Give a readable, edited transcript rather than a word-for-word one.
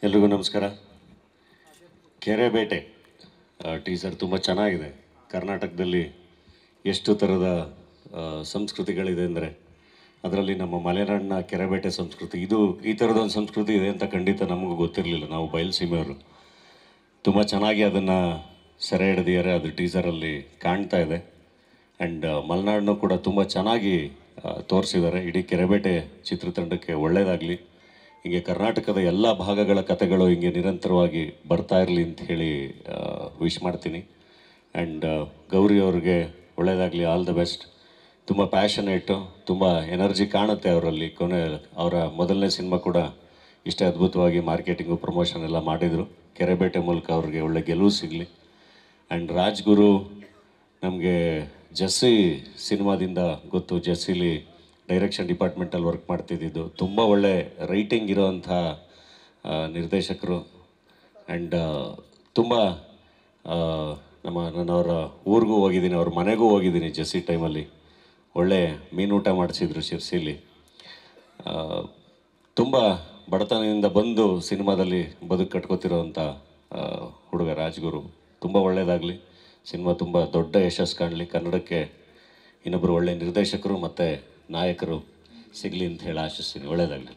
ಎಲ್ರಿಗೂ ನಮಸ್ಕಾರ. ಕೆರೆ ಬೇಟೆ ಟೀಸರ್ ತುಂಬ ಚೆನ್ನಾಗಿದೆ. ಕರ್ನಾಟಕದಲ್ಲಿ ಎಷ್ಟು ಥರದ ಸಂಸ್ಕೃತಿಗಳಿದೆ ಅಂದರೆ ಅದರಲ್ಲಿ ನಮ್ಮ ಮಲೆನಾಡಿನ ಕೆರೆಬೇಟೆ ಸಂಸ್ಕೃತಿ, ಇದು ಈ ಥರದೊಂದು ಸಂಸ್ಕೃತಿ ಇದೆ ಅಂತ ಖಂಡಿತ ನಮಗೂ ಗೊತ್ತಿರಲಿಲ್ಲ. ನಾವು ಬಯಲುಸೀಮೆಯವರು ತುಂಬ ಚೆನ್ನಾಗಿ ಅದನ್ನು ಸೆರೆ ಹಿಡಿದಿದ್ದಾರೆ. ಅದು ಟೀಸರಲ್ಲಿ ಕಾಣ್ತಾ ಇದೆ. ಆ್ಯಂಡ್ ಮಲೆನಾಡನ್ನು ಕೂಡ ತುಂಬ ಚೆನ್ನಾಗಿ ತೋರಿಸಿದ್ದಾರೆ. ಇಡೀ ಕೆರೆಬೇಟೆ ಚಿತ್ರತಂಡಕ್ಕೆ ಒಳ್ಳೆಯದಾಗಲಿ. ಹೀಗೆ ಕರ್ನಾಟಕದ ಎಲ್ಲ ಭಾಗಗಳ ಕಥೆಗಳು ಹಿಂಗೆ ನಿರಂತರವಾಗಿ ಬರ್ತಾ ಇರಲಿ ಅಂತ ಹೇಳಿ ವಿಶ್ ಮಾಡ್ತೀನಿ. ಆ್ಯಂಡ್ ಗೌರಿ ಅವ್ರಿಗೆ ಒಳ್ಳೆಯದಾಗಲಿ, ಆಲ್ ದ ಬೆಸ್ಟ್. ತುಂಬ ಪ್ಯಾಷನೇಟು, ತುಂಬ ಎನರ್ಜಿ ಕಾಣುತ್ತೆ ಅವರಲ್ಲಿ. ಅವರ ಮೊದಲನೇ ಸಿನಿಮಾ ಕೂಡ ಇಷ್ಟೇ ಅದ್ಭುತವಾಗಿ ಮಾರ್ಕೆಟಿಂಗು ಪ್ರಮೋಷನ್ ಎಲ್ಲ ಮಾಡಿದರು. ಕೆರೆಬೇಟೆ ಮೂಲಕ ಅವ್ರಿಗೆ ಒಳ್ಳೆ ಗೆಲುವು ಸಿಗಲಿ. ಆ್ಯಂಡ್ ರಾಜ್ಗುರು ನಮಗೆ ಜಸ್ಸಿ ಸಿನಿಮಾದಿಂದ ಗೊತ್ತು. ಜಸ್ಸಿಲಿ ಡೈರೆಕ್ಷನ್ ಡಿಪಾರ್ಟ್ಮೆಂಟಲ್ಲಿ ವರ್ಕ್ ಮಾಡ್ತಿದ್ದಿದ್ದು. ತುಂಬ ಒಳ್ಳೆ ರೈಟಿಂಗ್ ಇರೋವಂಥ ನಿರ್ದೇಶಕರು. ಆ್ಯಂಡ್ ತುಂಬ ನನ್ನವರ ಊರಿಗೂ ಹೋಗಿದ್ದೀನಿ, ಅವ್ರ ಮನೆಗೂ ಹೋಗಿದ್ದೀನಿ ಜಸ್ಸಿ ಟೈಮಲ್ಲಿ. ಒಳ್ಳೆ ಮೀನೂಟ ಮಾಡಿಸಿದ್ರು ಶಿರ್ಸಿಲಿ. ತುಂಬ ಬಡತನದಿಂದ ಬಂದು ಸಿನಿಮಾದಲ್ಲಿ ಬದುಕು ಕಟ್ಕೋತಿರೋವಂಥ ಹುಡುಗ ರಾಜ್ಗುರು. ತುಂಬ ಒಳ್ಳೆಯದಾಗಲಿ, ಸಿನಿಮಾ ತುಂಬ ದೊಡ್ಡ ಯಶಸ್ಸು ಕಾಣಲಿ. ಕನ್ನಡಕ್ಕೆ ಇನ್ನೊಬ್ಬರು ಒಳ್ಳೆಯ ನಿರ್ದೇಶಕರು ಮತ್ತು ನಾಯಕರು ಸಿಗಲಿ ಅಂತ ಹೇಳಿ ಆಶಿಸ್ತೀನಿ. ಒಳ್ಳೆಯದಾಗಲಿ.